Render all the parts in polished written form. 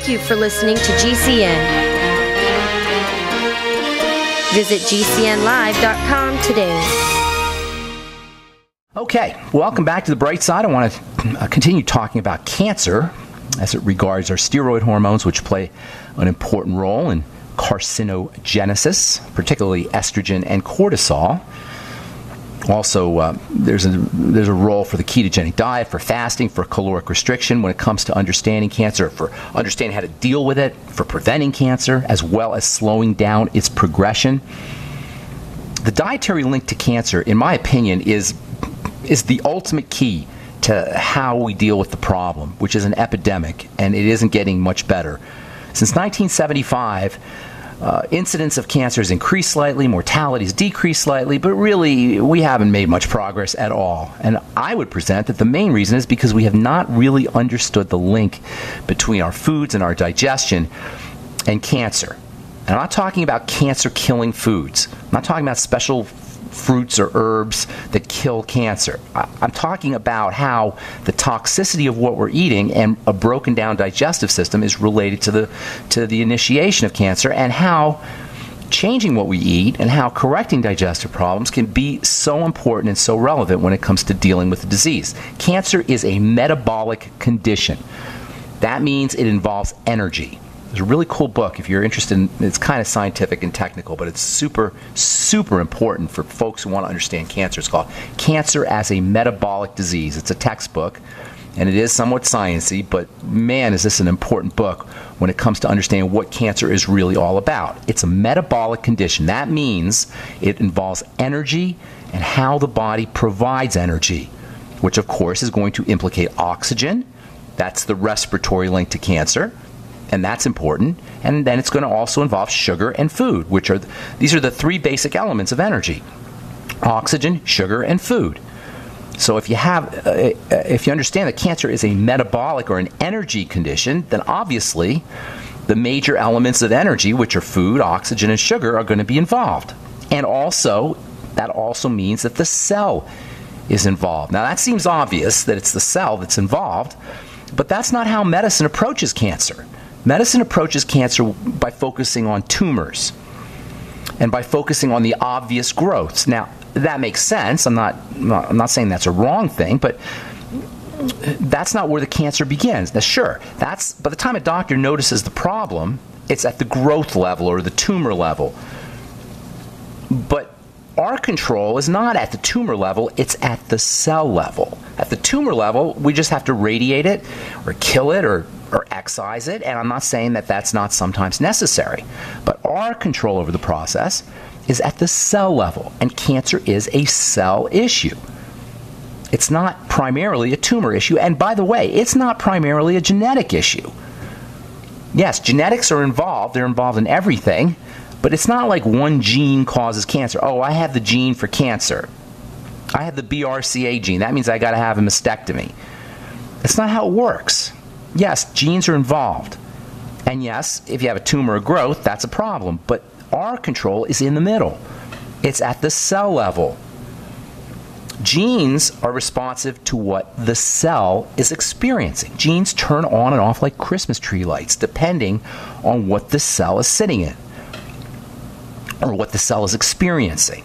Thank you for listening to GCN. Visit GCNlive.com today. Okay, welcome back to The Bright Side. I want to continue talking about cancer as it regards our steroid hormones, which play an important role in carcinogenesis, particularly estrogen and cortisol. Also, there's a role for the ketogenic diet, for fasting, for caloric restriction when it comes to understanding cancer, for understanding how to deal with it, for preventing cancer, as well as slowing down its progression. The dietary link to cancer, in my opinion, is the ultimate key to how we deal with the problem, which is an epidemic, and it isn't getting much better. Since 1975, incidence of cancer has increased slightly, mortality has decreased slightly, but really we haven't made much progress at all. And I would present that the main reason is because we have not really understood the link between our foods and our digestion and cancer. And I'm not talking about cancer-killing foods. I'm not talking about special fruits or herbs that kill cancer. I'm talking about how the toxicity of what we're eating and a broken down digestive system is related to the initiation of cancer, and how changing what we eat and how correcting digestive problems can be so important and so relevant when it comes to dealing with the disease. Cancer is a metabolic condition. That means it involves energy. There's a really cool book if you're interested in, it's kind of scientific and technical, but it's super, super important for folks who want to understand cancer. It's called Cancer as a Metabolic Disease. It's a textbook, and it is somewhat sciencey, but man, is this an important book when it comes to understanding what cancer is really all about. It's a metabolic condition. That means it involves energy and how the body provides energy, which of course is going to implicate oxygen. That's the respiratory link to cancer. And that's important. And then it's going to also involve sugar and food, which are these are the three basic elements of energy: oxygen, sugar, and food. So if you understand that cancer is a metabolic or an energy condition, then obviously the major elements of energy, which are food, oxygen, and sugar, are going to be involved. And also, that also means that the cell is involved. Now that seems obvious that it's the cell that's involved, but that's not how medicine approaches cancer. Medicine approaches cancer by focusing on tumors and by focusing on the obvious growths. Now, that makes sense. I'm not saying that's a wrong thing, but that's not where the cancer begins. Now, sure, that's by the time a doctor notices the problem, it's at the growth level or the tumor level. But our control is not at the tumor level, it's at the cell level. At the tumor level, we just have to radiate it or kill it or excise it, and I'm not saying that that's not sometimes necessary. But our control over the process is at the cell level, and cancer is a cell issue. It's not primarily a tumor issue, and by the way, it's not primarily a genetic issue. Yes, genetics are involved, they're involved in everything, but it's not like one gene causes cancer. Oh, I have the gene for cancer. I have the BRCA gene. That means I got to have a mastectomy. That's not how it works. Yes, genes are involved. And yes, if you have a tumor or growth, that's a problem. But our control is in the middle. It's at the cell level. Genes are responsive to what the cell is experiencing. Genes turn on and off like Christmas tree lights, depending on what the cell is sitting in or what the cell is experiencing.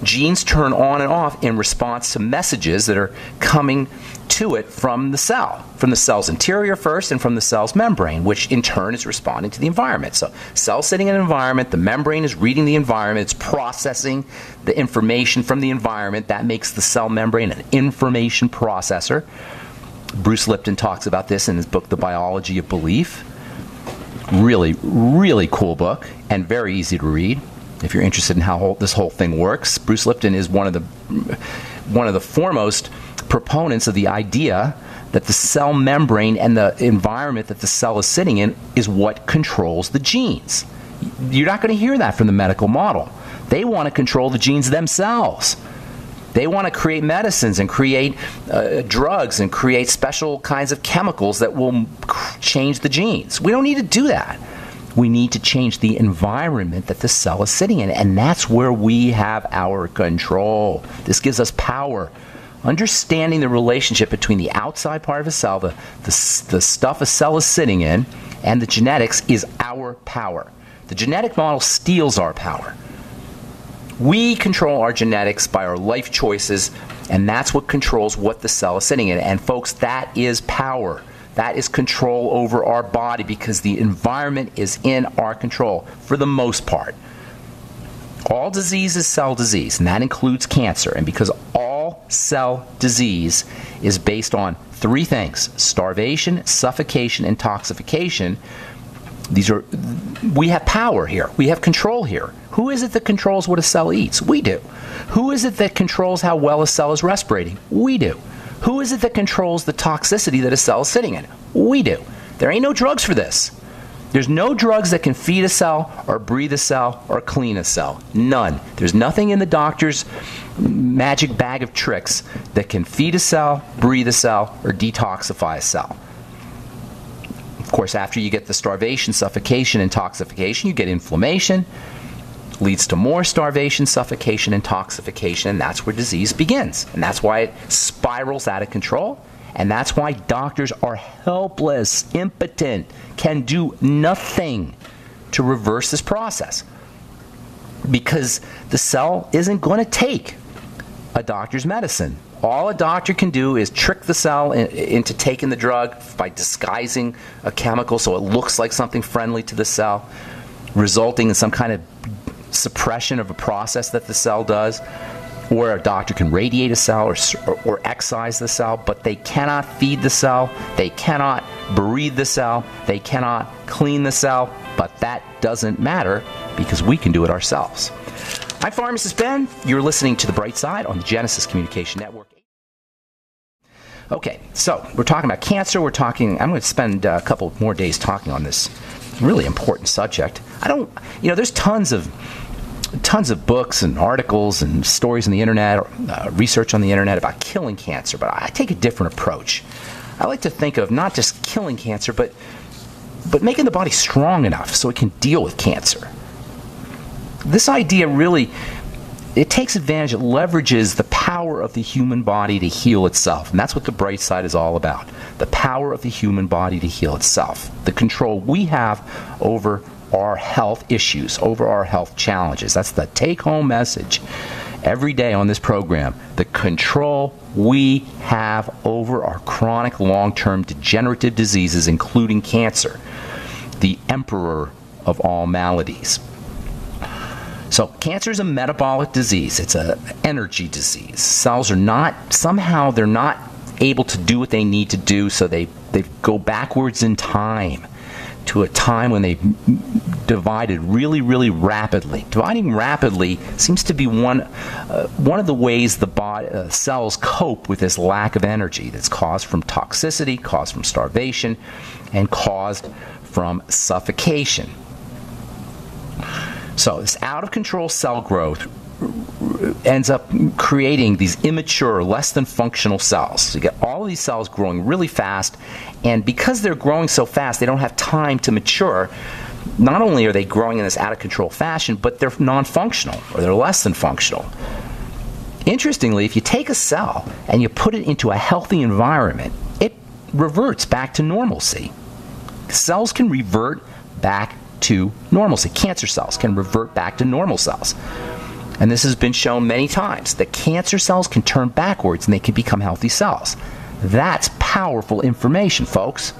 Genes turn on and off in response to messages that are coming to it from the cell's interior first and from the cell's membrane, which in turn is responding to the environment. So cell sitting in an environment, the membrane is reading the environment, it's processing the information from the environment. That makes the cell membrane an information processor. Bruce Lipton talks about this in his book, The Biology of Belief. Really, really cool book and very easy to read. If you're interested in how this whole thing works, Bruce Lipton is one of the foremost proponents of the idea that the cell membrane and the environment that the cell is sitting in is what controls the genes. You're not going to hear that from the medical model. They want to control the genes themselves. They want to create medicines and create drugs and create special kinds of chemicals that will change the genes. We don't need to do that. We need to change the environment that the cell is sitting in, and that's where we have our control. This gives us power. Understanding the relationship between the outside part of a cell, the stuff a cell is sitting in, and the genetics is our power. The genetic model steals our power. We control our genetics by our life choices, and that's what controls what the cell is sitting in. And folks, that is power. That is control over our body, because the environment is in our control for the most part. All disease is cell disease, and that includes cancer. And because all cell disease is based on three things: starvation, suffocation, and toxification, we have power here. We have control here. Who is it that controls what a cell eats? We do. Who is it that controls how well a cell is respirating? We do. Who is it that controls the toxicity that a cell is sitting in? We do. There ain't no drugs for this. There's no drugs that can feed a cell or breathe a cell or clean a cell. None. There's nothing in the doctor's magic bag of tricks that can feed a cell, breathe a cell, or detoxify a cell. Of course, after you get the starvation, suffocation, and toxification, you get inflammation. Leads to more starvation, suffocation, and toxification, and that's where disease begins. And that's why it spirals out of control, and that's why doctors are helpless, impotent, can do nothing to reverse this process. Because the cell isn't going to take a doctor's medicine. All a doctor can do is trick the cell into taking the drug by disguising a chemical so it looks like something friendly to the cell, resulting in some kind of suppression of a process that the cell does. Or a doctor can radiate a cell or excise the cell, but they cannot feed the cell, they cannot breathe the cell, they cannot clean the cell, but that doesn't matter because we can do it ourselves. I'm Pharmacist Ben. You're listening to The Bright Side on the Genesis Communication Network. Okay, so we're talking about cancer. I'm going to spend a couple more days talking on this really important subject. There's tons of books and articles and stories on the internet, research on the internet about killing cancer, but I take a different approach. I like to think of not just killing cancer, but making the body strong enough so it can deal with cancer. This idea really, it takes advantage, it leverages the power of the human body to heal itself. And that's what the Bright Side is all about. The power of the human body to heal itself. The control we have over our health issues, over our health challenges. That's the take-home message every day on this program. The control we have over our chronic long-term degenerative diseases, including cancer, the emperor of all maladies. So cancer is a metabolic disease. It's an energy disease. Cells are not able to do what they need to do, so they go backwards in time to a time when they divided really, really rapidly. Dividing rapidly seems to be one of the ways the cells cope with this lack of energy that's caused from toxicity, caused from starvation, and caused from suffocation. So this out-of-control cell growth ends up creating these immature, less than functional cells. So you get all of these cells growing really fast, and because they're growing so fast, they don't have time to mature. Not only are they growing in this out-of-control fashion, but they're non-functional, or they're less than functional. Interestingly, if you take a cell and you put it into a healthy environment, it reverts back to normalcy. Cells can revert back to normalcy. Cancer cells can revert back to normal cells. And this has been shown many times, that cancer cells can turn backwards and they can become healthy cells. That's powerful information, folks.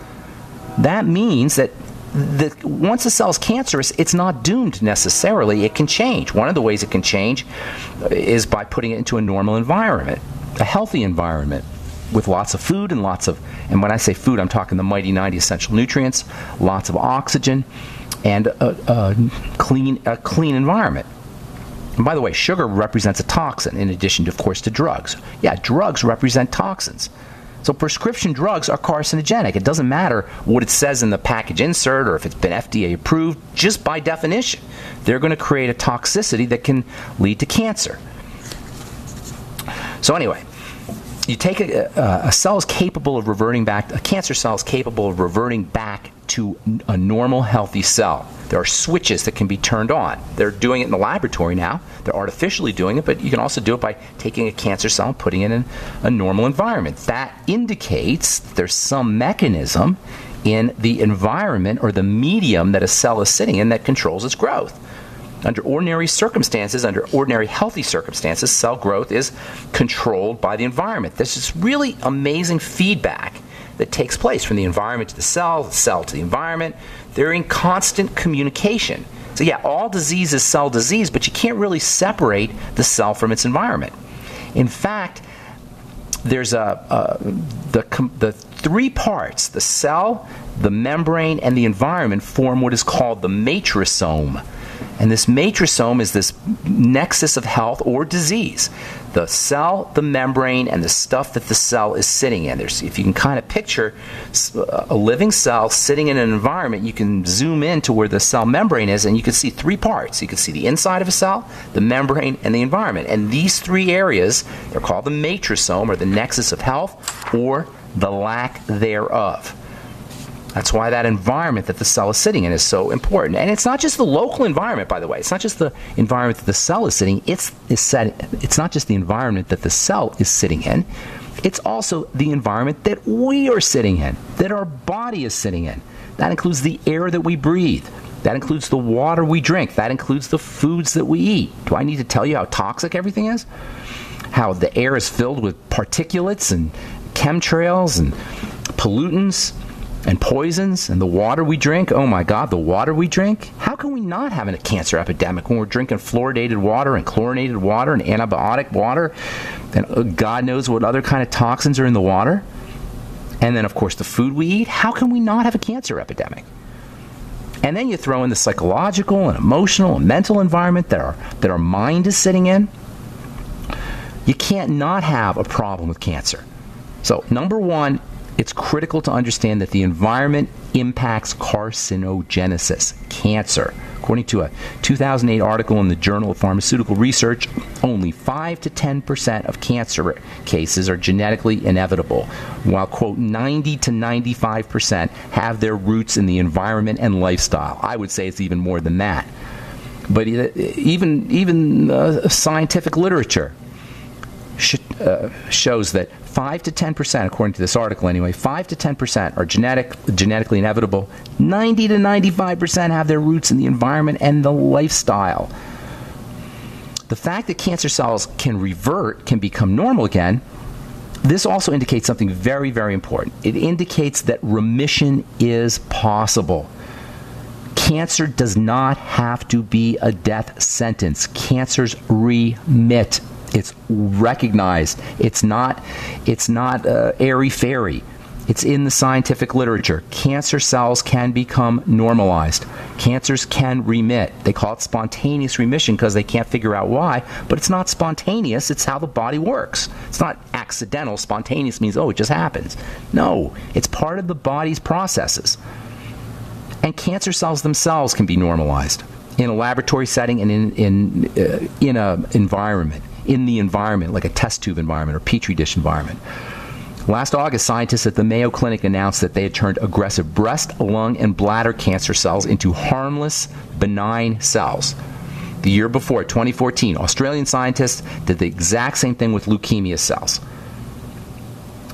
That means that once a cell is cancerous, it's not doomed necessarily. It can change. One of the ways it can change is by putting it into a normal environment, a healthy environment, with lots of food and and when I say food, I'm talking the mighty 90 essential nutrients, lots of oxygen, and a clean environment. And by the way, sugar represents a toxin in addition, of course, to drugs. Yeah, drugs represent toxins. So prescription drugs are carcinogenic. It doesn't matter what it says in the package insert or if it's been FDA approved. Just by definition, they're going to create a toxicity that can lead to cancer. So anyway, you take a cell is capable of reverting back, a cancer cell is capable of reverting back to a normal, healthy cell. There are switches that can be turned on. They're doing it in the laboratory now. They're artificially doing it, but you can also do it by taking a cancer cell and putting it in a normal environment. That indicates there's some mechanism in the environment or the medium that a cell is sitting in that controls its growth. Under ordinary circumstances, under ordinary healthy circumstances, cell growth is controlled by the environment. This is really amazing feedback that takes place from the environment to the cell to the environment. They're in constant communication. So yeah, all disease is cell disease, but you can't really separate the cell from its environment. In fact, there's the three parts, the cell, the membrane, and the environment, form what is called the matrixome. And this matrixome is this nexus of health or disease. The cell, the membrane, and the stuff that the cell is sitting in. If you can kind of picture a living cell sitting in an environment, you can zoom in to where the cell membrane is, and you can see three parts. You can see the inside of a cell, the membrane, and the environment. And these three areas, they're called the matrixome, or the nexus of health, or the lack thereof. That's why that environment that the cell is sitting in is so important. And it's not just the local environment, by the way. It's not just the environment that the cell is sitting. It's not just the environment that the cell is sitting in. It's also the environment that we are sitting in, that our body is sitting in. That includes the air that we breathe. That includes the water we drink. That includes the foods that we eat. Do I need to tell you how toxic everything is? How the air is filled with particulates and chemtrails and pollutants and poisons, and the water we drink. Oh my God, the water we drink. How can we not have a cancer epidemic when we're drinking fluoridated water and chlorinated water and antibiotic water, and God knows what other kind of toxins are in the water? And then, of course, the food we eat. How can we not have a cancer epidemic? And then you throw in the psychological and emotional and mental environment that our mind is sitting in. You can't not have a problem with cancer. So, number one, it's critical to understand that the environment impacts carcinogenesis, cancer. According to a 2008 article in the Journal of Pharmaceutical Research, only 5 to 10% of cancer cases are genetically inevitable, while, quote, 90 to 95% have their roots in the environment and lifestyle. I would say it's even more than that. But even scientific literature shows that 5 to 10%, according to this article anyway, 5 to 10% are genetically inevitable. 90 to 95% have their roots in the environment and the lifestyle. The fact that cancer cells can revert, can become normal again, this also indicates something very, very important. It indicates that remission is possible. Cancer does not have to be a death sentence. Cancers remit. It's recognized. It's not airy-fairy. It's in the scientific literature. Cancer cells can become normalized. Cancers can remit. They call it spontaneous remission because they can't figure out why, but it's not spontaneous. It's how the body works. It's not accidental. Spontaneous means, oh, it just happens. No, it's part of the body's processes. And cancer cells themselves can be normalized in a laboratory setting and in an environment. In the environment, like a test tube environment or petri dish environment. Last August, scientists at the Mayo Clinic announced that they had turned aggressive breast, lung, and bladder cancer cells into harmless, benign cells. The year before, 2014, Australian scientists did the exact same thing with leukemia cells.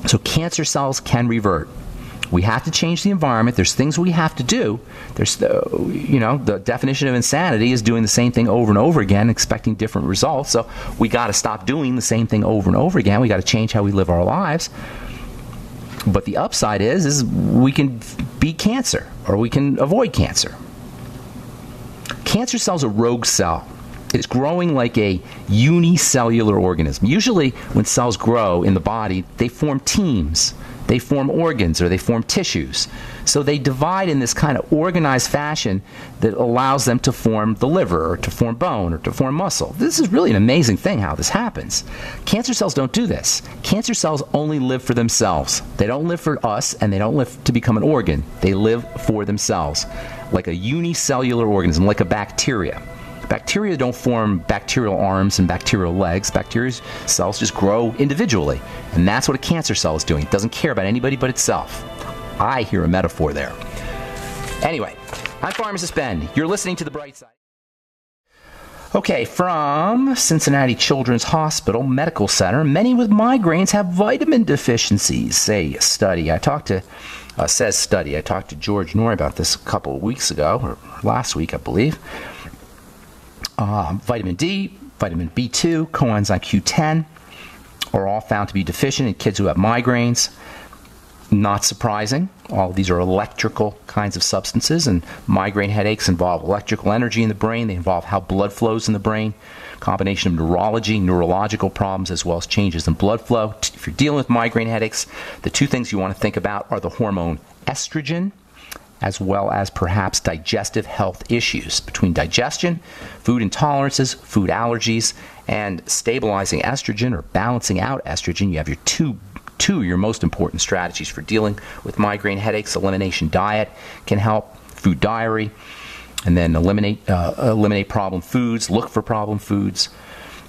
So cancer cells can revert. We have to change the environment. There's things we have to do. There's the definition of insanity is doing the same thing over and over again, expecting different results. So we got to stop doing the same thing over and over again. We got to change how we live our lives. But the upside is we can beat cancer, or we can avoid cancer. Cancer cell's a rogue cell. It's growing like a unicellular organism. Usually when cells grow in the body, they form teams. They form organs or they form tissues. So they divide in this kind of organized fashion that allows them to form the liver or to form bone or to form muscle. This is really an amazing thing how this happens. Cancer cells don't do this. Cancer cells only live for themselves. They don't live for us, and they don't live to become an organ. They live for themselves, like a unicellular organism, like a bacteria. Bacteria don't form bacterial arms and bacterial legs. Bacteria cells just grow individually. And that's what a cancer cell is doing. It doesn't care about anybody but itself. I hear a metaphor there. Anyway, I'm Pharmacist Ben. You're listening to The Bright Side. Okay, from Cincinnati Children's Hospital Medical Center, many with migraines have vitamin deficiencies, say study. I talked to George Norrie about this a couple of weeks ago, or last week, I believe. Vitamin D, vitamin B2, coenzyme Q10 are all found to be deficient in kids who have migraines. Not surprising. All of these are electrical kinds of substances, and migraine headaches involve electrical energy in the brain. They involve how blood flows in the brain, combination of neurology, neurological problems, as well as changes in blood flow. If you're dealing with migraine headaches, the two things you want to think about are the hormone estrogen, as well as perhaps digestive health issues. Between digestion, food intolerances, food allergies, and stabilizing estrogen or balancing out estrogen, you have your two of your most important strategies for dealing with migraine headaches. Elimination diet can help, food diary, and then eliminate problem foods, look for problem foods,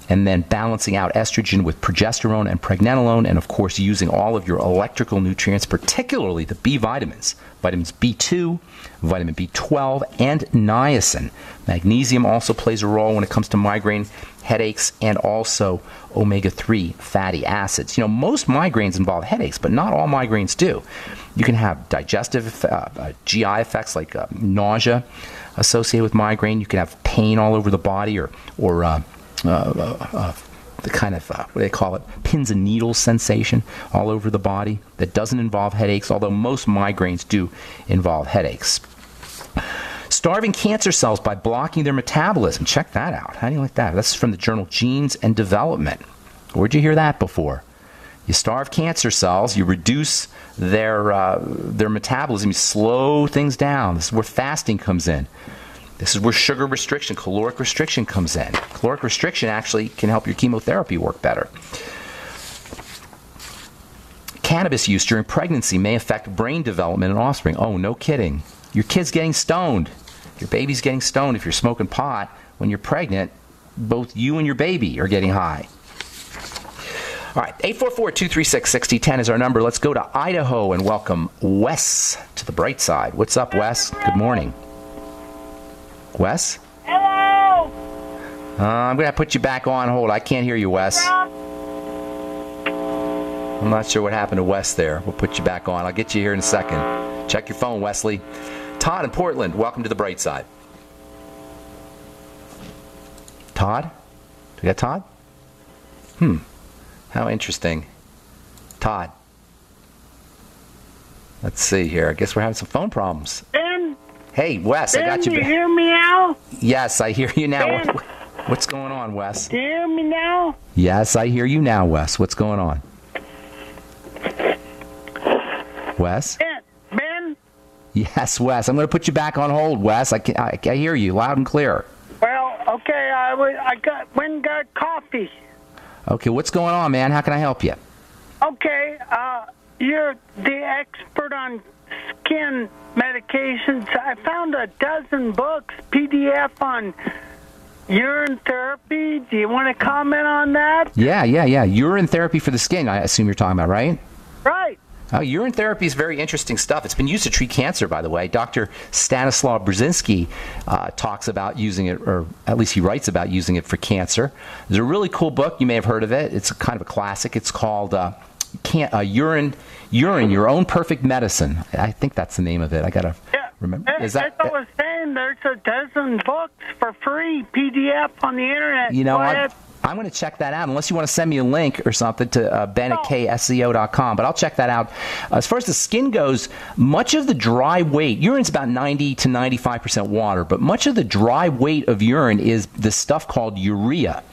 and then balancing out estrogen with progesterone and pregnenolone, and of course using all of your electrical nutrients, particularly the B vitamins, vitamins B2, vitamin B12, and niacin. Magnesium also plays a role when it comes to migraine headaches, and also omega-3 fatty acids. Most migraines involve headaches, but not all migraines do. You can have digestive GI effects like nausea associated with migraine. You can have pain all over the body, or the kind of, what do they call it, pins and needles sensation all over the body that doesn't involve headaches, although most migraines do involve headaches. Starving cancer cells by blocking their metabolism. Check that out. How do you like that? That's from the journal Genes and Development. Where'd you hear that before? You starve cancer cells, you reduce their metabolism, you slow things down. This is where fasting comes in. This is where sugar restriction, caloric restriction comes in. Caloric restriction actually can help your chemotherapy work better. Cannabis use during pregnancy may affect brain development in offspring. Oh, no kidding. Your kid's getting stoned. Your baby's getting stoned if you're smoking pot. When you're pregnant, both you and your baby are getting high. All right, 844-236-6010 is our number. Let's go to Idaho and welcome Wes to the bright side. What's up, Wes? Good morning. Wes? Hello! I'm going to put you back on hold. I can't hear you, Wes. I'm not sure what happened to Wes there. We'll put you back on. I'll get you here in a second. Check your phone, Wesley. Todd in Portland, welcome to the bright side. Todd? Do we got Todd? How interesting. Todd. Let's see here. I guess we're having some phone problems. Ben? Hey, Wes, Ben, I got you. Do you hear me now? Yes, I hear you now. Ben? What's going on, Wes? Do you hear me now? Yes, I hear you now, Wes. What's going on? Wes? Ben? Yes, Wes. I'm going to put you back on hold, Wes. I hear you loud and clear. Well, okay, I went and got coffee. Okay, what's going on, man? How can I help you? Okay, you're the expert on skin medications. I found a dozen books, PDF on urine therapy. Do you want to comment on that? Yeah. Urine therapy for the skin, I assume you're talking about, right? Right. Urine therapy is very interesting stuff. It's been used to treat cancer, by the way. Dr. Stanislaw Brzezinski talks about using it, or at least he writes about using it for cancer. There's a really cool book. You may have heard of it. It's kind of a classic. It's called Urine, Your Own Perfect Medicine. I think that's the name of it. I got to remember. As I was saying, there's a dozen books for free, PDF on the internet. You know what? I'm going to check that out, unless you want to send me a link or something to ben@kseo.com, but I'll check that out. As far as the skin goes, much of the dry weight, urine's about 90 to 95% water, but much of the dry weight of urine is the stuff called urea.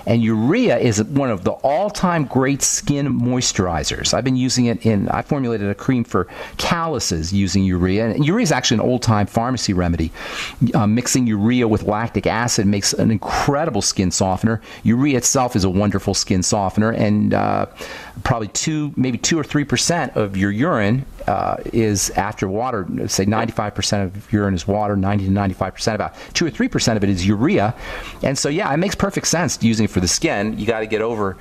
And urea is one of the all-time great skin moisturizers. I've been using it I formulated a cream for calluses using urea. And urea is actually an old-time pharmacy remedy. Mixing urea with lactic acid makes an incredible skin softener. Urea itself is a wonderful skin softener. And probably maybe 2 or 3% of your urine is after water. Say 95% of urine is water, 90 to 95%. About 2 or 3% of it is urea. And so, yeah, it makes perfect sense using it for the skin. You got to get over,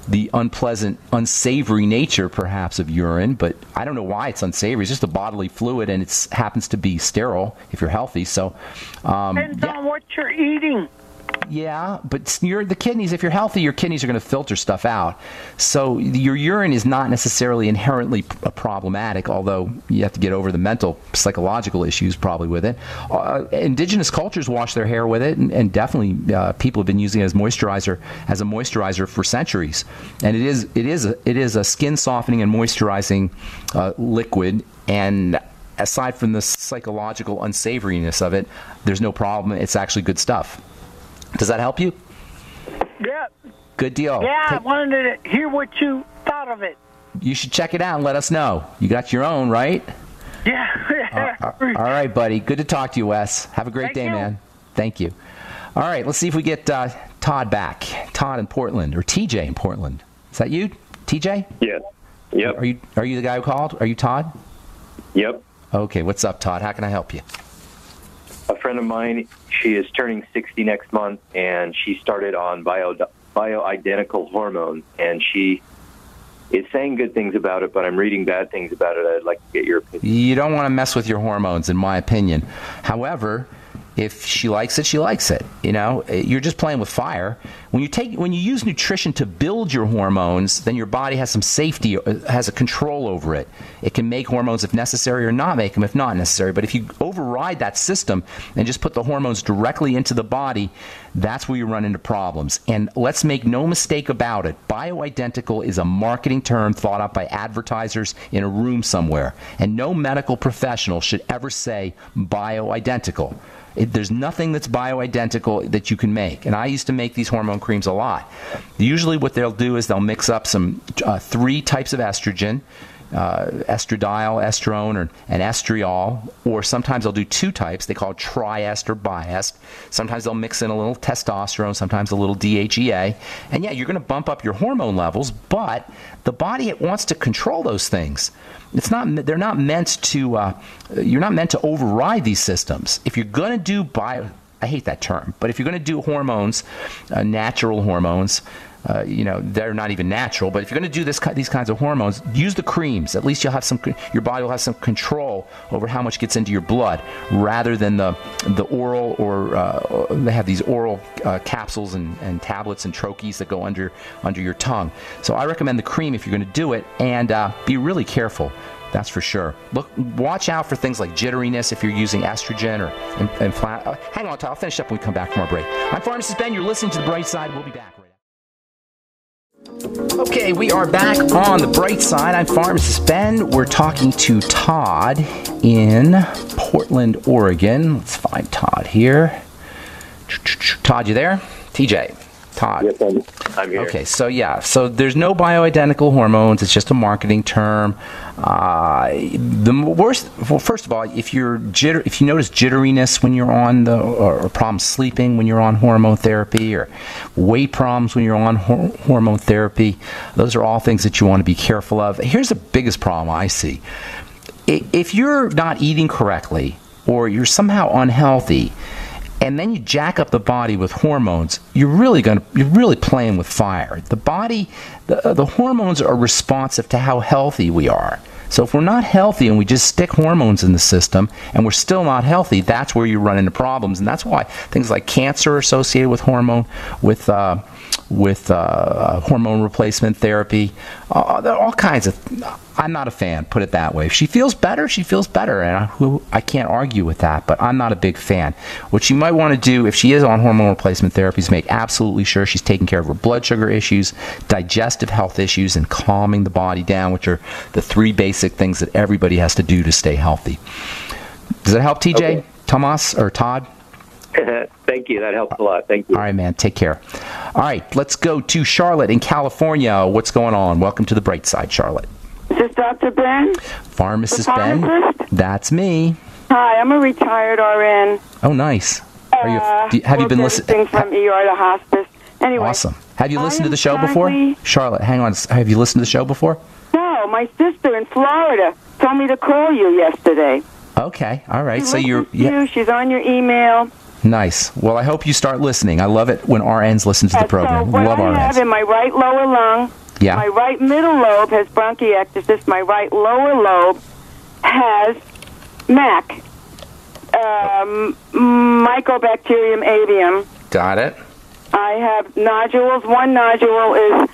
the unpleasant, unsavory nature, perhaps, of urine. But I don't know why it's unsavory. It's just a bodily fluid, and it happens to be sterile if you're healthy. So, depends on what you're eating. yeah, but the kidneys, if you're healthy, your kidneys are going to filter stuff out. So your urine is not necessarily inherently problematic, although you have to get over the mental, psychological issues probably with it. Indigenous cultures wash their hair with it, and definitely people have been using it as a moisturizer for centuries. And it is a skin softening and moisturizing liquid, and aside from the psychological unsavoriness of it, there's no problem. It's actually good stuff. Does that help you? Yeah. Good deal. Yeah, I wanted to hear what you thought of it. You should check it out and let us know. You got your own, right? Yeah. All right, buddy. Good to talk to you, Wes. Have a great day, man. Thank you. All right, let's see if we get Todd back. Todd in Portland, or TJ in Portland. Is that you, TJ? Yes. Yep. Are you the guy who called? Are you Todd? Yep. Okay, what's up, Todd? How can I help you? A friend of mine, she is turning 60 next month, and she started on bioidentical hormones, and she is saying good things about it, but I'm reading bad things about it. I'd like to get your opinion. You don't want to mess with your hormones, in my opinion. However, if she likes it, she likes it. You know, you're just playing with fire. When you use nutrition to build your hormones, then your body has some safety, has a control over it. It can make hormones if necessary, or not make them if not necessary. But if you override that system and just put the hormones directly into the body, that's where you run into problems. And let's make no mistake about it. Bioidentical is a marketing term thought up by advertisers in a room somewhere. And no medical professional should ever say bioidentical. There's nothing that's bioidentical that you can make. And I used to make these hormone creams a lot. Usually what they'll do is they'll mix up some 3 types of estrogen, estradiol, estrone, and estriol, or sometimes they'll do 2 types. They call it triest or biest. Sometimes they'll mix in a little testosterone, sometimes a little DHEA. And yeah, you're going to bump up your hormone levels, but the body wants to control those things. They're not meant to. You're not meant to override these systems. If you're going to do I hate that term, but if you're going to do hormones, natural hormones, they're not even natural. But if you're going to do these kinds of hormones, use the creams. At least your body will have some control over how much gets into your blood, rather than the oral, or they have these oral capsules and tablets and troches that go under your tongue. So I recommend the cream if you're going to do it, and be really careful. That's for sure. Watch out for things like jitteriness if you're using estrogen or hang on, Todd. I'll finish up when we come back from our break. I'm Pharmacist Ben. You're listening to The Bright Side. We'll be back right after. Okay, we are back on The Bright Side. I'm Pharmacist Ben. We're talking to Todd in Portland, Oregon. Let's find Todd here. Todd, you there? TJ. Todd. Yes, I'm here. Okay, so there's no bioidentical hormones. It's just a marketing term. The worst. Well, first of all, if you notice jitteriness when you're on or problems sleeping when you're on hormone therapy, or weight problems when you're on hormone therapy, those are all things that you want to be careful of. Here's the biggest problem I see: if you're not eating correctly, or you're somehow unhealthy, and then you jack up the body with hormones, you're really playing with fire. The body, the hormones are responsive to how healthy we are. So if we're not healthy and we just stick hormones in the system and we're still not healthy, that's where you run into problems. And that's why things like cancer are associated with hormone replacement therapy, all kinds of. I'm not a fan, put it that way. If she feels better, she feels better, and I can't argue with that, but I'm not a big fan. What she might want to do if she is on hormone replacement therapy is make absolutely sure she's taking care of her blood sugar issues, digestive health issues, and calming the body down, which are the 3 basic things that everybody has to do to stay healthy. Does that help, TJ? Okay. Thomas or Todd? Thank you. That helps a lot. Thank you. All right, man. Take care. All right, let's go to Charlotte in California. What's going on? Welcome to The Bright Side, Charlotte. Is this Dr. Ben? Pharmacist Ben? That's me. Hi, I'm a retired RN. Oh, nice. Have you been listening? From ER to hospice. Anyway. Awesome. Have you listened to the show before? Charlotte, hang on. Have you listened to the show before? No, my sister in Florida told me to call you yesterday. Okay. All right. She's on your email. Nice. Well, I hope you start listening. I love it when RNs listen to the program. So what love I RNs. have in my right lower lung, my right middle lobe has bronchiectasis. My right lower lobe has MAC, mycobacterium avium. Got it. I have nodules. One nodule is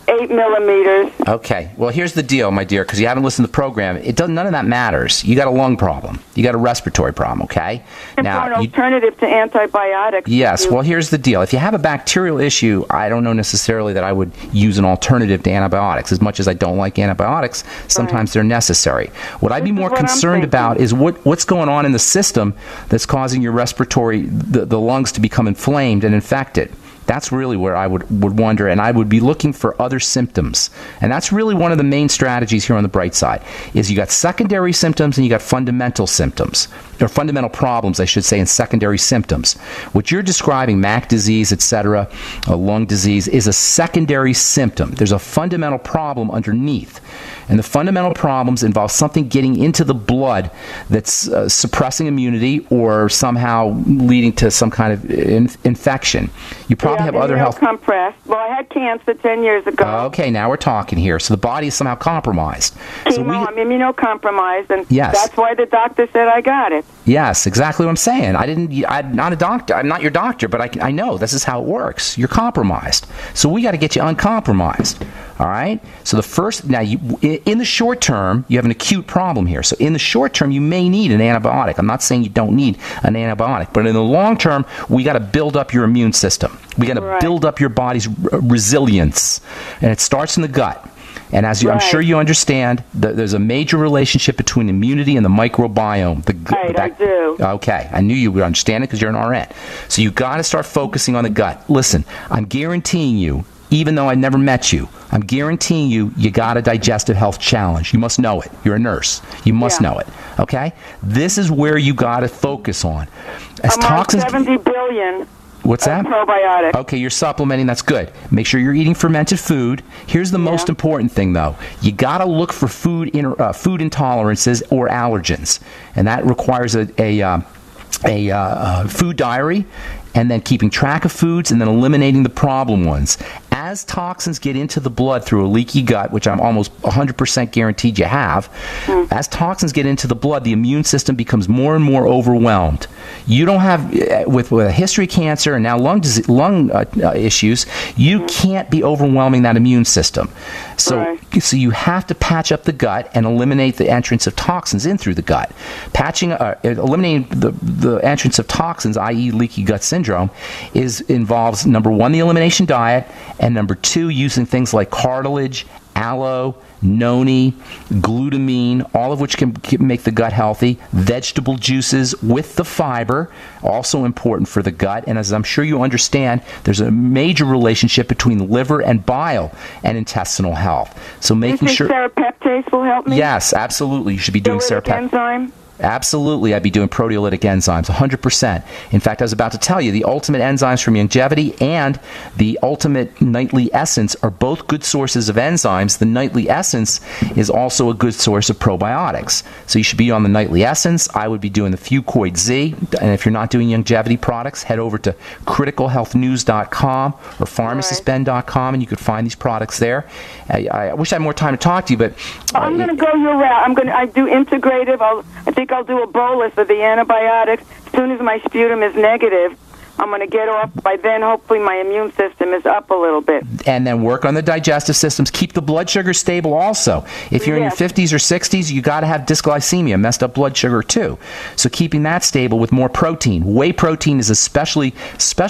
8 millimeters. Okay. Well, here's the deal, my dear, because you haven't listened to the program. None of that matters. You got a lung problem. You got a respiratory problem, okay? Now, for an alternative to antibiotics. Yes. Well, here's the deal. If you have a bacterial issue, I don't know necessarily that I would use an alternative to antibiotics. As much as I don't like antibiotics, sometimes they're necessary. What I'd be more concerned about is what's going on in the system that's causing your respiratory, the lungs to become inflamed and infected. That's really where I would wonder, and I would be looking for other symptoms. And that's really one of the main strategies here on the bright side, is you got secondary symptoms and you got fundamental symptoms, or fundamental problems, I should say, and secondary symptoms. What you're describing, MAC disease, etc., lung disease, is a secondary symptom. There's a fundamental problem underneath. And the fundamental problems involve something getting into the blood that's suppressing immunity or somehow leading to some kind of infection. You probably have other health... Compressed. Well, I had cancer 10 years ago. Okay, now we're talking here. So the body is somehow compromised. Chemo, I'm immunocompromised, and yes. That's why the doctor said I got it. Yes, exactly what I'm saying. I'm not a doctor. I'm not your doctor, but I know this is how it works. You're compromised. So we got to get you uncompromised. All right? So the first... Now, in the short term, you have an acute problem here. So in the short term, you may need an antibiotic. I'm not saying you don't need an antibiotic, but in the long term, we got to build up your immune system. We got to build up your body's resilience, and it starts in the gut. And as I'm sure you understand, there's a major relationship between immunity and the microbiome. I do. Okay, I knew you would understand it because you're an RN. So you got to start focusing on the gut. Listen, I'm guaranteeing you, even though I never met you, I'm guaranteeing you got a digestive health challenge. You must know it. You're a nurse. You must know it. Okay? This is where you got to focus on. As toxins, 70 billion. What's that? Probiotics. Okay, you're supplementing. That's good. Make sure you're eating fermented food. Here's the most important thing, though. You got to look for food intolerances or allergens, and that requires a food diary, and then keeping track of foods, and then eliminating the problem ones. As toxins get into the blood through a leaky gut, which I'm almost 100% guaranteed you have, as toxins get into the blood, the immune system becomes more and more overwhelmed. You don't have, with a history of cancer and now lung issues, you can't be overwhelming that immune system. So you have to patch up the gut and eliminate the entrance of toxins in through the gut. Eliminating the entrance of toxins, i.e. leaky gut syndrome, involves, number one, the elimination diet, and number two, using things like cartilage, aloe, noni, glutamine, all of which can make the gut healthy. Vegetable juices with the fiber, also important for the gut. And as I'm sure you understand, there's a major relationship between liver and bile and intestinal health. So making sure... serapeptase will help me? Yes, absolutely. You should be doing serapeptase. Enzyme? Absolutely, I'd be doing proteolytic enzymes, 100%. In fact, I was about to tell you, the Ultimate Enzymes from Longevity and the Ultimate Nightly Essence are both good sources of enzymes. The Nightly Essence is also a good source of probiotics. So you should be on the Nightly Essence. I would be doing the Fucoid Z. And if you're not doing Longevity products, head over to criticalhealthnews.com or pharmacistben.com, and you could find these products there. I wish I had more time to talk to you, but... I'm going to go your route. I do integrative. I think I'll do a bolus of the antibiotics. As soon as my sputum is negative, I'm going to get off. By then, hopefully, my immune system is up a little bit. And then work on the digestive systems. Keep the blood sugar stable also. If you're in your 50s or 60s, you got to have dysglycemia, messed up blood sugar too. So keeping that stable with more protein. Whey protein is especially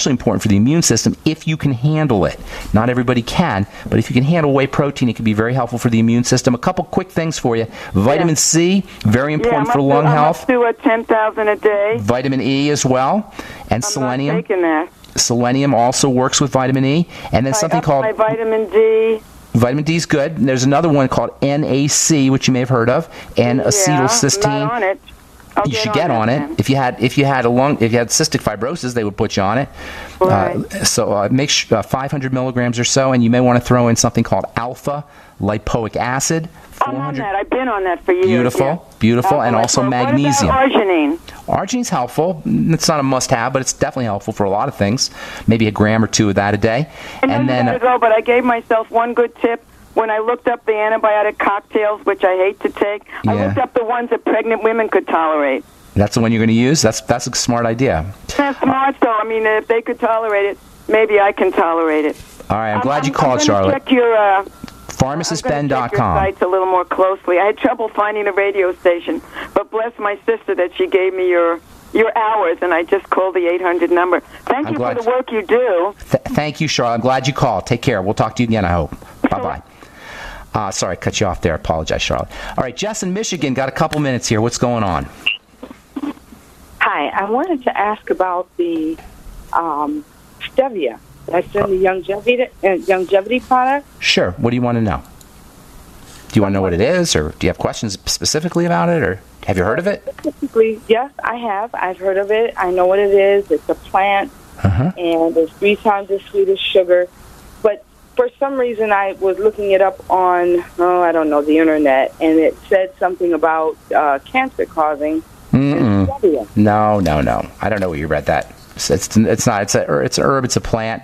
important for the immune system if you can handle it. Not everybody can, but if you can handle whey protein, it can be very helpful for the immune system. A couple quick things for you. Vitamin C, very important for lung health. I'm up to 10,000 a day. Vitamin E as well. And selenium. I'm not taking that. Selenium also works with vitamin E. And then something called... my vitamin D. Vitamin D is good. And there's another one called NAC, which you may have heard of, N-acetylcysteine. I'm not on it. You should get on it. If you had cystic fibrosis, they would put you on it. Right. Make 500 milligrams or so, and you may want to throw in something called alpha lipoic acid. I'm on that. I've been on that for years. Beautiful, and also magnesium. What about arginine? Argine's helpful. It's not a must-have, but it's definitely helpful for a lot of things. Maybe a gram or two of that a day. And then but I gave myself one good tip. When I looked up the antibiotic cocktails, which I hate to take, I looked up the ones that pregnant women could tolerate. That's the one you're going to use? That's a smart idea. That's smart, though. I mean, if they could tolerate it, maybe I can tolerate it. All right, I'm glad you called, Charlotte. Check your pharmacistben.com. sites a little more closely. I had trouble finding a radio station, but bless my sister that she gave me your hours, and I just called the 800 number. Thank you for the work you do. Thank you, Charlotte. I'm glad you called. Take care. We'll talk to you again, I hope. Bye-bye. Sorry, I cut you off there. I apologize, Charlotte. All right, Jess in Michigan, got a couple minutes here. What's going on? Hi, I wanted to ask about the stevia that's in the longevity product. Sure. What do you want to know? Do you want to know what it is, or do you have questions specifically about it, or have you heard of it? Specifically, yes, I have. I've heard of it. I know what it is. It's a plant, and it's 3 times as sweet as sugar. But for some reason, I was looking it up on, the internet, and it said something about cancer causing stevia. No. I don't know where you read that. It's not. It's a herb. It's a plant.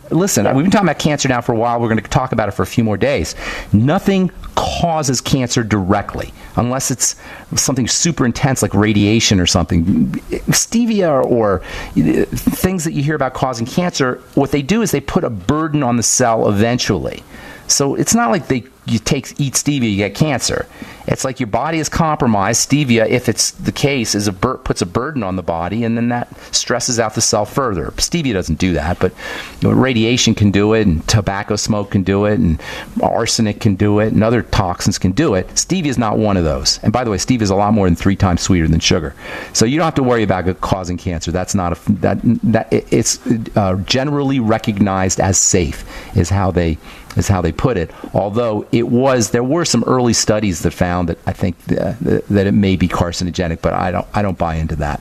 Listen, we've been talking about cancer now for a while. We're going to talk about it for a few more days. Nothing causes cancer directly, unless it's something super intense like radiation or something. Stevia or things that you hear about causing cancer, what they do is they put a burden on the cell eventually. So it's not like you eat stevia, you get cancer. It's like your body is compromised. Stevia, if it's the case, puts a burden on the body, and then that stresses out the cell further. Stevia doesn't do that, but radiation can do it, and tobacco smoke can do it, and arsenic can do it, and other toxins can do it. Stevia is not one of those. And by the way, stevia is a lot more than 3 times sweeter than sugar. So you don't have to worry about it causing cancer. That's not it's generally recognized as safe, is how they put it. Although there were some early studies that found that I think that it may be carcinogenic, but I don't buy into that.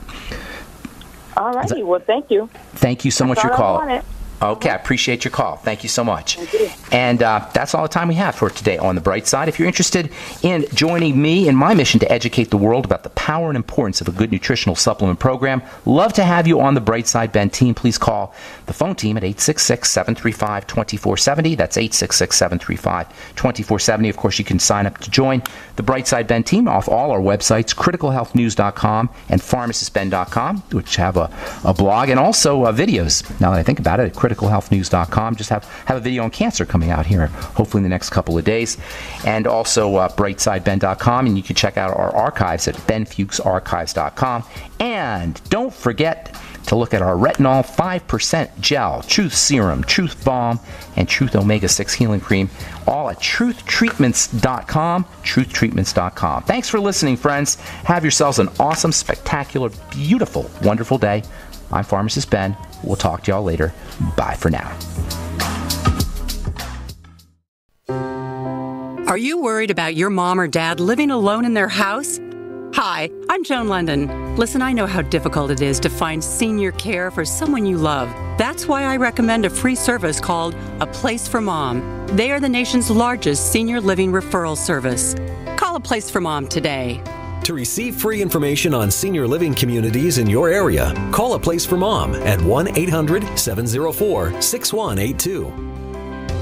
All righty. Well, thank you. Thank you so much for your call. Okay, I appreciate your call. Thank you so much. Thank you. And that's all the time we have for today on The Bright Side. If you're interested in joining me in my mission to educate the world about the power and importance of a good nutritional supplement program, love to have you on the Bright Side Ben team. Please call the phone team at 866-735-2470. That's 866-735-2470. Of course, you can sign up to join the Bright Side Ben team off all our websites, criticalhealthnews.com and pharmacistben.com, which have a blog and also videos, now that I think about it, at criticalhealthnews.com. Just have a video on cancer coming out here, hopefully in the next couple of days. And also brightsideben.com, and you can check out our archives at benfuchsarchives.com. And don't forget to look at our retinol 5% gel, Truth Serum, Truth Balm, and Truth Omega-6 Healing Cream, all at truthtreatments.com, truthtreatments.com. Thanks for listening, friends. Have yourselves an awesome, spectacular, beautiful, wonderful day. I'm Pharmacist Ben. We'll talk to y'all later. Bye for now. Are you worried about your mom or dad living alone in their house? Hi, I'm Joan London. Listen, I know how difficult it is to find senior care for someone you love. That's why I recommend a free service called A Place for Mom. They are the nation's largest senior living referral service. Call A Place for Mom today. To receive free information on senior living communities in your area, call A Place for Mom at 1-800-704-6182.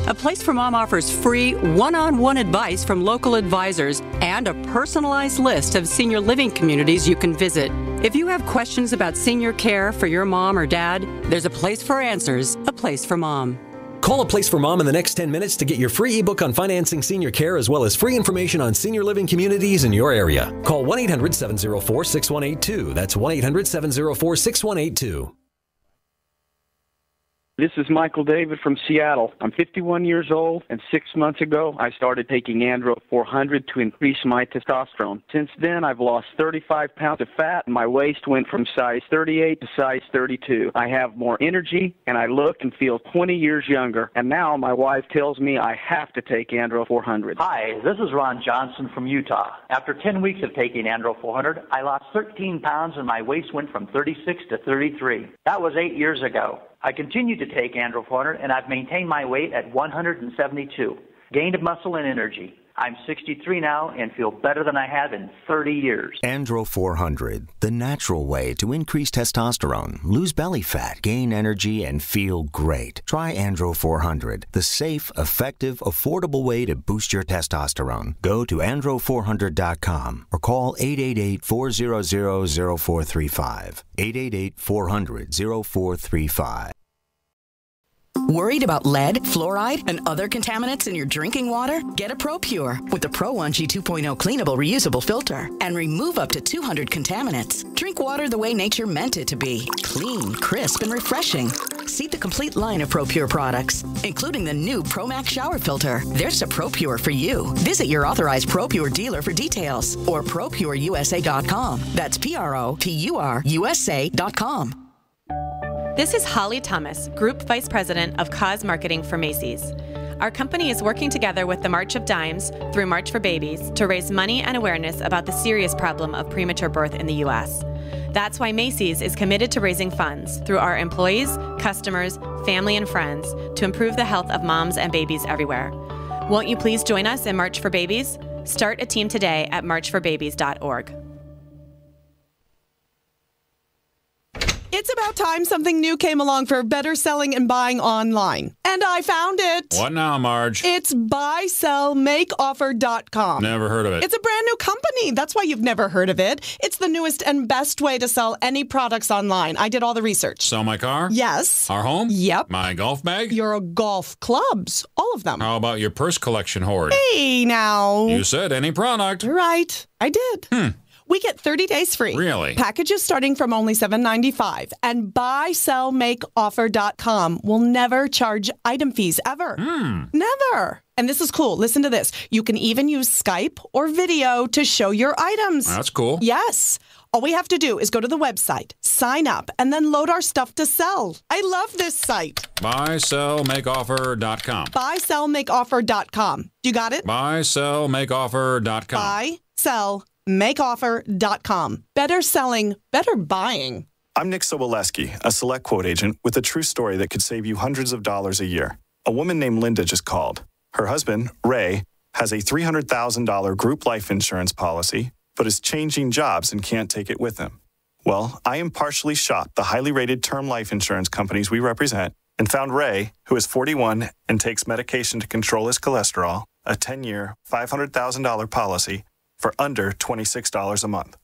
A Place for Mom offers free one-on-one advice from local advisors and a personalized list of senior living communities you can visit. If you have questions about senior care for your mom or dad, there's a place for answers, A Place for Mom. Call A Place for Mom in the next 10 minutes to get your free ebook on financing senior care as well as free information on senior living communities in your area. Call 1-800-704-6182. That's 1-800-704-6182. This is Michael David from Seattle. I'm 51 years old, and 6 months ago, I started taking Andro 400 to increase my testosterone. Since then, I've lost 35 pounds of fat, and my waist went from size 38 to size 32. I have more energy, and I look and feel 20 years younger. And now my wife tells me I have to take Andro 400. Hi, this is Ron Johnson from Utah. After 10 weeks of taking Andro 400, I lost 13 pounds, and my waist went from 36 to 33. That was 8 years ago. I continue to take Andro 400, and I've maintained my weight at 172. Gained muscle and energy. I'm 63 now and feel better than I have in 30 years. Andro 400, the natural way to increase testosterone, lose belly fat, gain energy, and feel great. Try Andro 400, the safe, effective, affordable way to boost your testosterone. Go to andro400.com or call 888-400-0435. 888-400-0435. Worried about lead, fluoride, and other contaminants in your drinking water? Get a ProPure with the Pro 1G 2.0 cleanable reusable filter and remove up to 200 contaminants. Drink water the way nature meant it to be. Clean, crisp, and refreshing. See the complete line of ProPure products, including the new ProMax shower filter. There's a ProPure for you. Visit your authorized ProPure dealer for details or ProPureUSA.com. That's ProPureUSA.com. This is Holly Thomas, Group Vice President of Cause Marketing for Macy's. Our company is working together with the March of Dimes through March for Babies to raise money and awareness about the serious problem of premature birth in the U.S. That's why Macy's is committed to raising funds through our employees, customers, family, and friends to improve the health of moms and babies everywhere. Won't you please join us in March for Babies? Start a team today at marchforbabies.org. It's about time something new came along for better selling and buying online. And I found it. What now, Marge? It's buysellmakeoffer.com. Never heard of it. It's a brand new company. That's why you've never heard of it. It's the newest and best way to sell any products online. I did all the research. Sell my car? Yes. Our home? Yep. My golf bag? Your golf clubs. All of them. How about your purse collection hoard? Hey, now. You said any product. Right. I did. We get 30 days free. Really? Packages starting from only $7.95. And buysellmakeoffer.com will never charge item fees ever. Never. And this is cool. Listen to this. You can even use Skype or video to show your items. That's cool. Yes. All we have to do is go to the website, sign up, and then load our stuff to sell. I love this site. Buysellmakeoffer.com. Buysellmakeoffer.com. You got it? Buysellmakeoffer.com. Buysellmakeoffer.com. Better selling, better buying. I'm Nick Soboleski, a Select Quote agent with a true story that could save you hundreds of dollars a year. A woman named Linda just called. Her husband, Ray, has a $300,000 group life insurance policy, but is changing jobs and can't take it with him. Well, I impartially shopped the highly rated term life insurance companies we represent and found Ray, who is 41 and takes medication to control his cholesterol, a 10-year, $500,000 policy for under $26 a month.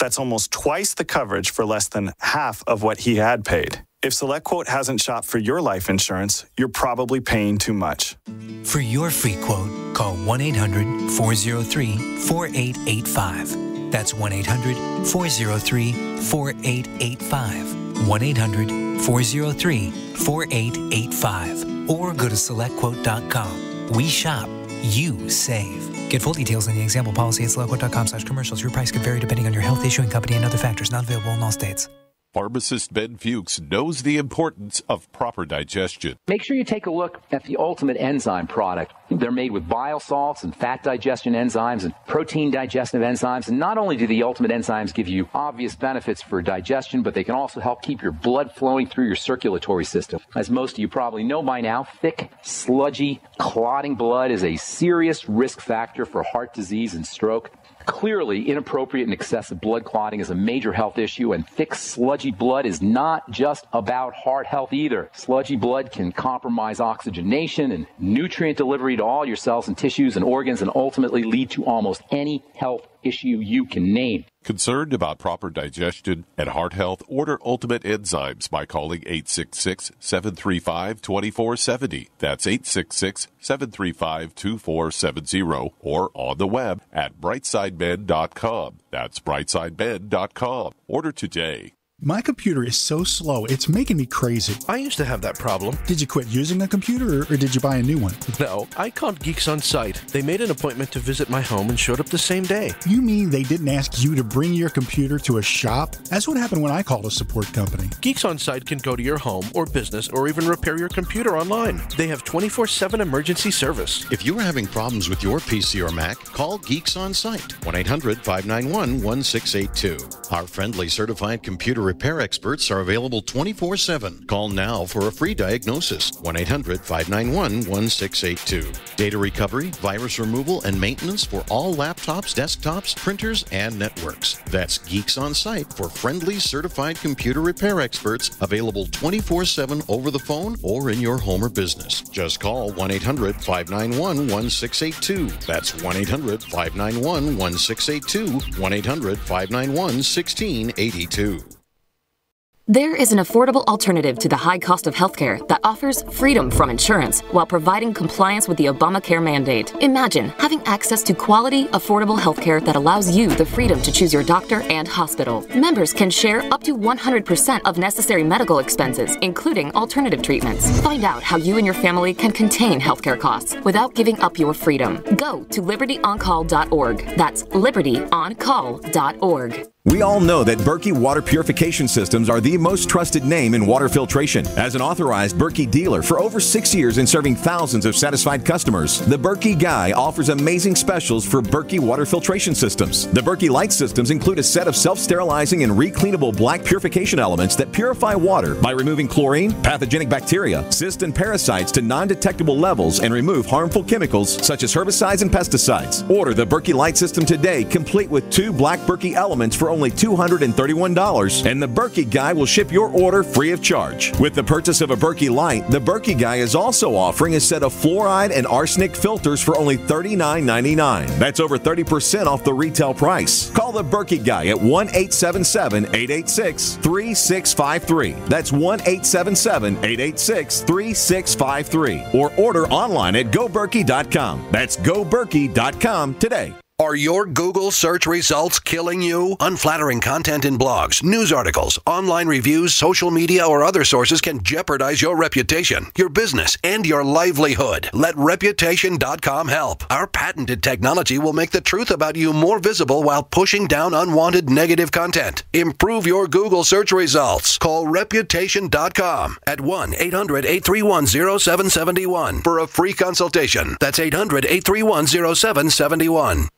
That's almost twice the coverage for less than half of what he had paid. If SelectQuote hasn't shopped for your life insurance, you're probably paying too much. For your free quote, call 1-800-403-4885. That's 1-800-403-4885. 1-800-403-4885. Or go to SelectQuote.com. We shop, you save. Get full details on the example policy at SelectQuote.com/commercials. Your price could vary depending on your health, issuing company, and other factors. Not available in all states. Pharmacist Ben Fuchs knows the importance of proper digestion. Make sure you take a look at the Ultimate Enzyme product. They're made with bile salts and fat digestion enzymes and protein digestive enzymes. And not only do the Ultimate Enzymes give you obvious benefits for digestion, but they can also help keep your blood flowing through your circulatory system. As most of you probably know by now, thick, sludgy, clotting blood is a serious risk factor for heart disease and stroke. Clearly, inappropriate and excessive blood clotting is a major health issue, and thick, sludgy blood is not just about heart health either. Sludgy blood can compromise oxygenation and nutrient delivery to all your cells and tissues and organs and ultimately lead to almost any health issue you can name. Concerned about proper digestion and heart health? Order Ultimate Enzymes by calling 866-735-2470. That's 866-735-2470 or on the web at brightsidebed.com. That's brightsidebed.com. Order today. My computer is so slow, it's making me crazy. I used to have that problem. Did you quit using a computer, or did you buy a new one? No, I called Geeks On Site. They made an appointment to visit my home and showed up the same day. You mean they didn't ask you to bring your computer to a shop? That's what happened when I called a support company. Geeks On Site can go to your home or business or even repair your computer online. They have 24/7 emergency service. If you are having problems with your PC or Mac, call Geeks On Site, 1-800-591-1682. Our friendly certified computer repair experts are available 24/7. Call now for a free diagnosis, 1-800-591-1682. Data recovery, virus removal, and maintenance for all laptops, desktops, printers, and networks. That's Geeks On Site for friendly certified computer repair experts, available 24/7 over the phone or in your home or business. Just call 1-800-591-1682. That's 1-800-591-1682, 1-800-591-1682. There is an affordable alternative to the high cost of healthcare that offers freedom from insurance while providing compliance with the Obamacare mandate. Imagine having access to quality, affordable healthcare that allows you the freedom to choose your doctor and hospital. Members can share up to 100% of necessary medical expenses, including alternative treatments. Find out how you and your family can contain healthcare costs without giving up your freedom. Go to libertyoncall.org. That's libertyoncall.org. We all know that Berkey water purification systems are the most trusted name in water filtration. As an authorized Berkey dealer for over 6 years and serving thousands of satisfied customers, the Berkey Guy offers amazing specials for Berkey water filtration systems. The Berkey Light systems include a set of self-sterilizing and recleanable black purification elements that purify water by removing chlorine, pathogenic bacteria, cysts, and parasites to non-detectable levels and remove harmful chemicals such as herbicides and pesticides. Order the Berkey Light system today, complete with 2 black Berkey elements for only $231, and the Berkey Guy will ship your order free of charge. With the purchase of a Berkey Light, the Berkey Guy is also offering a set of fluoride and arsenic filters for only $39.99. That's over 30% off the retail price. Call the Berkey Guy at 1-877-886-3653. That's 1-877-886-3653. Or order online at goberkey.com. That's goberkey.com today. Are your Google search results killing you? Unflattering content in blogs, news articles, online reviews, social media, or other sources can jeopardize your reputation, your business, and your livelihood. Let Reputation.com help. Our patented technology will make the truth about you more visible while pushing down unwanted negative content. Improve your Google search results. Call Reputation.com at 1-800-831-0771 for a free consultation. That's 800-831-0771.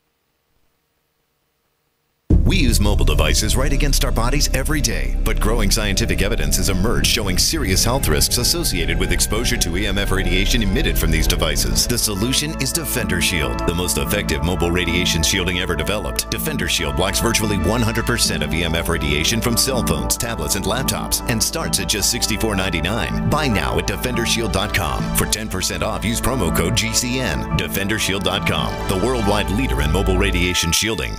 We use mobile devices right against our bodies every day, but growing scientific evidence has emerged showing serious health risks associated with exposure to EMF radiation emitted from these devices. The solution is Defender Shield, the most effective mobile radiation shielding ever developed. Defender Shield blocks virtually 100% of EMF radiation from cell phones, tablets, and laptops, and starts at just $64.99. Buy now at DefenderShield.com. For 10% off, use promo code GCN. DefenderShield.com, the worldwide leader in mobile radiation shielding.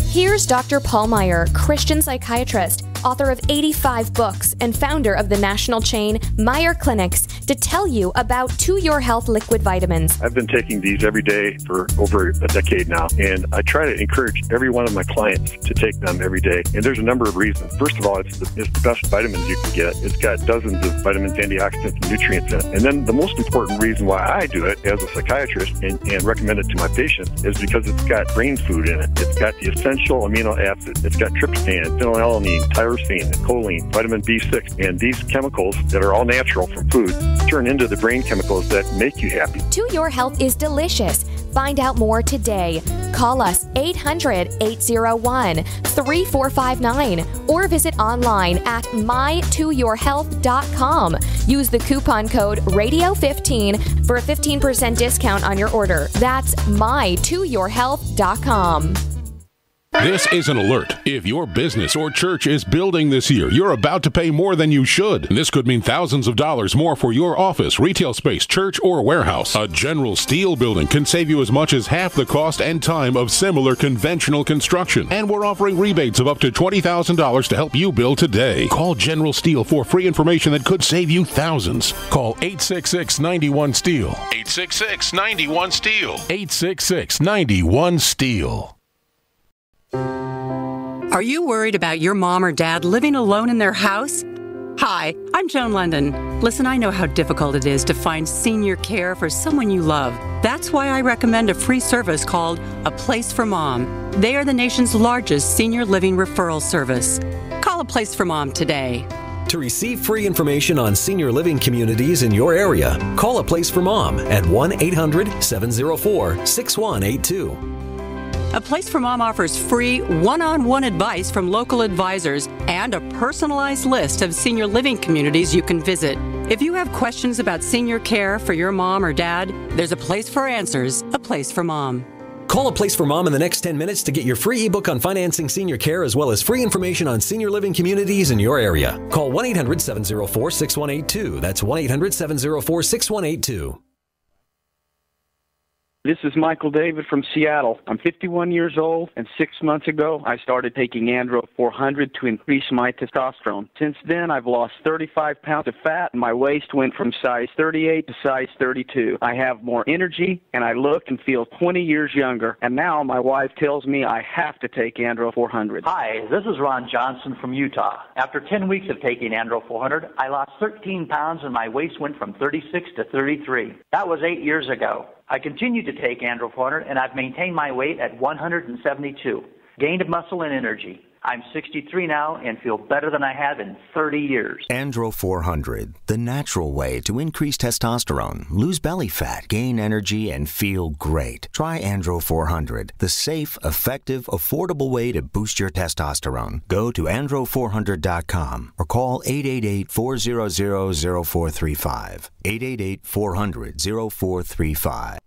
Here's Dr. Paul Meyer, Christian psychiatrist, author of 85 books, and founder of the national chain Meyer Clinics, to tell you about To Your Health liquid vitamins. I've been taking these every day for over a decade now, and I try to encourage every one of my clients to take them every day. And there's a number of reasons. First of all, it's the best vitamins you can get. It's got dozens of vitamins, antioxidants, and nutrients in it. And then the most important reason why I do it as a psychiatrist and recommend it to my patients is because it's got brain food in it. It's got the essential amino acids. It's got tryptophan, phenylalanine, tyrosine, choline, vitamin B6, and these chemicals that are all natural from food turn into the brain chemicals that make you happy. To Your Health is delicious. Find out more today. Call us 800-801-3459 or visit online at mytoyourhealth.com. Use the coupon code RADIO15 for a 15% discount on your order. That's mytoyourhealth.com. This is an alert. If your business or church is building this year, you're about to pay more than you should. This could mean thousands of dollars more for your office, retail space, church, or warehouse. A General Steel building can save you as much as half the cost and time of similar conventional construction. And we're offering rebates of up to $20,000 to help you build today. Call General Steel for free information that could save you thousands. Call 866-91-STEEL. 866-91-STEEL. 866-91-STEEL. Are you worried about your mom or dad living alone in their house? Hi, I'm Joan London. Listen, I know how difficult it is to find senior care for someone you love. That's why I recommend a free service called A Place for Mom. They are the nation's largest senior living referral service. Call A Place for Mom today. To receive free information on senior living communities in your area, call A Place for Mom at 1-800-704-6182. A Place for Mom offers free one-on-one advice from local advisors and a personalized list of senior living communities you can visit. If you have questions about senior care for your mom or dad, there's a place for answers, A Place for Mom. Call A Place for Mom in the next 10 minutes to get your free ebook on financing senior care as well as free information on senior living communities in your area. Call 1-800-704-6182. That's 1-800-704-6182. This is Michael David from Seattle. I'm 51 years old, and 6 months ago, I started taking Andro 400 to increase my testosterone. Since then, I've lost 35 pounds of fat, and my waist went from size 38 to size 32. I have more energy, and I look and feel 20 years younger. And now my wife tells me I have to take Andro 400. Hi, this is Ron Johnson from Utah. After 10 weeks of taking Andro 400, I lost 13 pounds, and my waist went from 36 to 33. That was 8 years ago. I continue to take Andro 400, and I've maintained my weight at 172. Gained muscle and energy. I'm 63 now and feel better than I have in 30 years. Andro 400, the natural way to increase testosterone, lose belly fat, gain energy, and feel great. Try Andro 400, the safe, effective, affordable way to boost your testosterone. Go to andro400.com or call 888-400-0435. 888-400-0435.